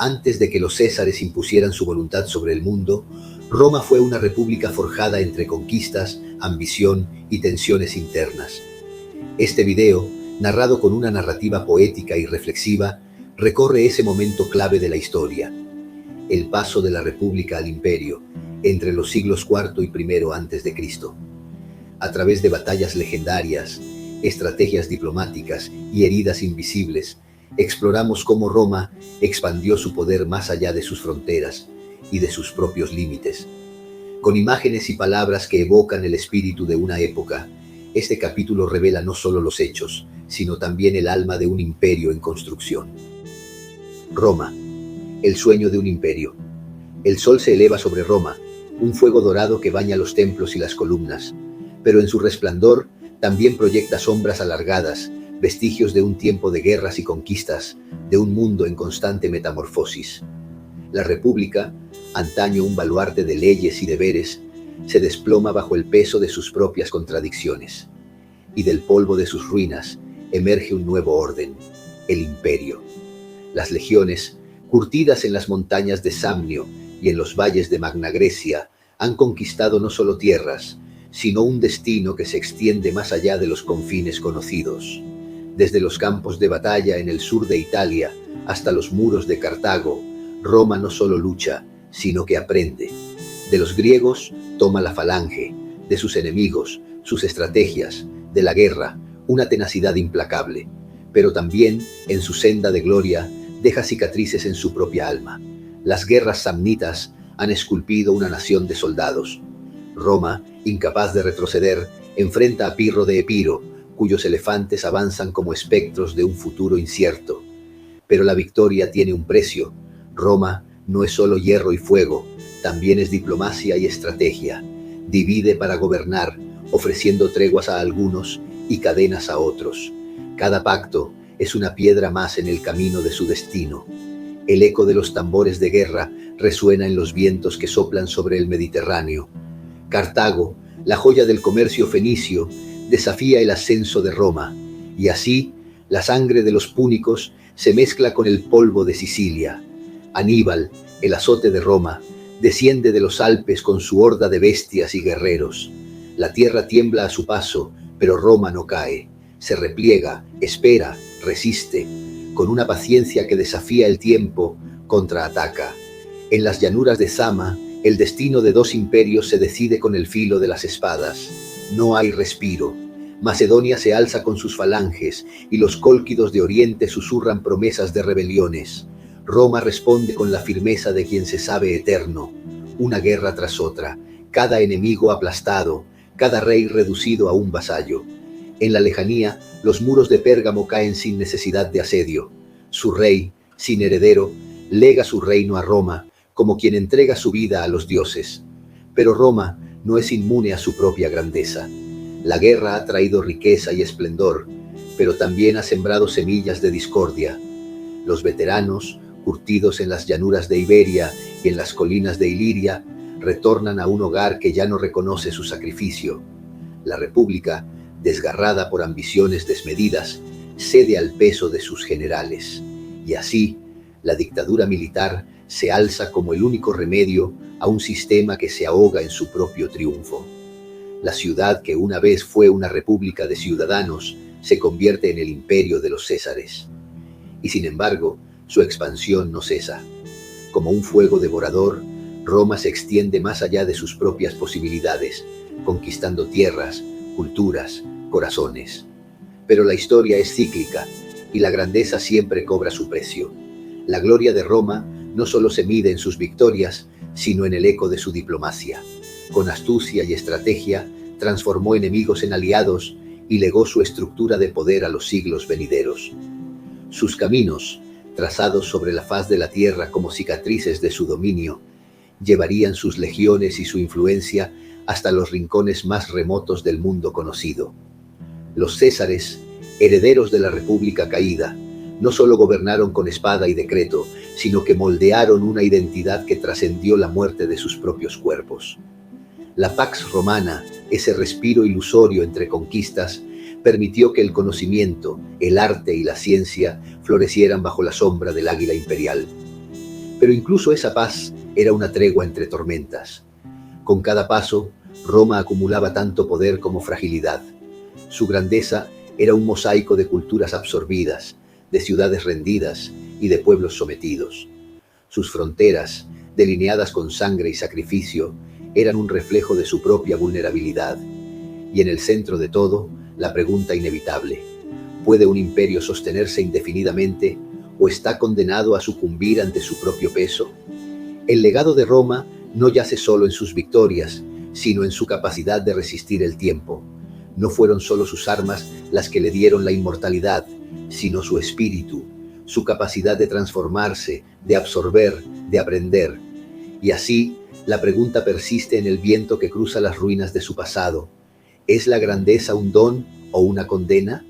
Antes de que los césares impusieran su voluntad sobre el mundo, Roma fue una república forjada entre conquistas, ambición y tensiones internas. Este video, narrado con una narrativa poética y reflexiva, recorre ese momento clave de la historia, el paso de la república al imperio, entre los siglos IV y I a.C. A través de batallas legendarias, estrategias diplomáticas y heridas invisibles, exploramos cómo Roma expandió su poder más allá de sus fronteras y de sus propios límites. Con imágenes y palabras que evocan el espíritu de una época, este capítulo revela no solo los hechos, sino también el alma de un imperio en construcción. Roma, el sueño de un imperio. El sol se eleva sobre Roma, un fuego dorado que baña los templos y las columnas, pero en su resplandor también proyecta sombras alargadas, vestigios de un tiempo de guerras y conquistas, de un mundo en constante metamorfosis. La República, antaño un baluarte de leyes y deberes, se desploma bajo el peso de sus propias contradicciones. Y del polvo de sus ruinas emerge un nuevo orden, el imperio. Las legiones, curtidas en las montañas de Samnio y en los valles de Magna Grecia, han conquistado no solo tierras, sino un destino que se extiende más allá de los confines conocidos. Desde los campos de batalla en el sur de Italia hasta los muros de Cartago, Roma no solo lucha, sino que aprende. De los griegos toma la falange, de sus enemigos, sus estrategias, de la guerra, una tenacidad implacable. Pero también, en su senda de gloria, deja cicatrices en su propia alma. Las guerras samnitas han esculpido una nación de soldados. Roma, incapaz de retroceder, enfrenta a Pirro de Epiro, cuyos elefantes avanzan como espectros de un futuro incierto. Pero la victoria tiene un precio. Roma no es solo hierro y fuego, también es diplomacia y estrategia. Divide para gobernar, ofreciendo treguas a algunos y cadenas a otros. Cada pacto es una piedra más en el camino de su destino. El eco de los tambores de guerra resuena en los vientos que soplan sobre el Mediterráneo. Cartago, la joya del comercio fenicio, desafía el ascenso de Roma, y así la sangre de los púnicos se mezcla con el polvo de Sicilia. Aníbal, el azote de Roma, desciende de los Alpes con su horda de bestias y guerreros. La tierra tiembla a su paso, pero Roma no cae. Se repliega, espera, resiste. Con una paciencia que desafía el tiempo, contraataca. En las llanuras de Zama, el destino de dos imperios se decide con el filo de las espadas. No hay respiro. Macedonia se alza con sus falanges, y los cólquidos de Oriente susurran promesas de rebeliones. Roma responde con la firmeza de quien se sabe eterno. Una guerra tras otra, cada enemigo aplastado, cada rey reducido a un vasallo. En la lejanía, los muros de Pérgamo caen sin necesidad de asedio. Su rey, sin heredero, lega su reino a Roma, como quien entrega su vida a los dioses. Pero Roma no es inmune a su propia grandeza. La guerra ha traído riqueza y esplendor, pero también ha sembrado semillas de discordia. Los veteranos, curtidos en las llanuras de Iberia y en las colinas de Iliria, retornan a un hogar que ya no reconoce su sacrificio. La República, desgarrada por ambiciones desmedidas, cede al peso de sus generales. Y así, la dictadura militar se alza como el único remedio a un sistema que se ahoga en su propio triunfo. La ciudad que una vez fue una república de ciudadanos se convierte en el imperio de los césares. Y sin embargo, su expansión no cesa. Como un fuego devorador, Roma se extiende más allá de sus propias posibilidades, conquistando tierras, culturas, corazones. Pero la historia es cíclica, y la grandeza siempre cobra su precio. La gloria de Roma no solo se mide en sus victorias, sino en el eco de su diplomacia. Con astucia y estrategia, transformó enemigos en aliados y legó su estructura de poder a los siglos venideros. Sus caminos, trazados sobre la faz de la tierra como cicatrices de su dominio, llevarían sus legiones y su influencia hasta los rincones más remotos del mundo conocido. Los césares, herederos de la República caída, no solo gobernaron con espada y decreto, sino que moldearon una identidad que trascendió la muerte de sus propios cuerpos. La Pax Romana, ese respiro ilusorio entre conquistas, permitió que el conocimiento, el arte y la ciencia florecieran bajo la sombra del águila imperial. Pero incluso esa paz era una tregua entre tormentas. Con cada paso, Roma acumulaba tanto poder como fragilidad. Su grandeza era un mosaico de culturas absorbidas, de ciudades rendidas y de pueblos sometidos. Sus fronteras, delineadas con sangre y sacrificio, eran un reflejo de su propia vulnerabilidad. Y en el centro de todo, la pregunta inevitable: ¿puede un imperio sostenerse indefinidamente o está condenado a sucumbir ante su propio peso? El legado de Roma no yace solo en sus victorias, sino en su capacidad de resistir el tiempo. No fueron solo sus armas las que le dieron la inmortalidad, sino su espíritu, su capacidad de transformarse, de absorber, de aprender. Y así, la pregunta persiste en el viento que cruza las ruinas de su pasado: ¿es la grandeza un don o una condena?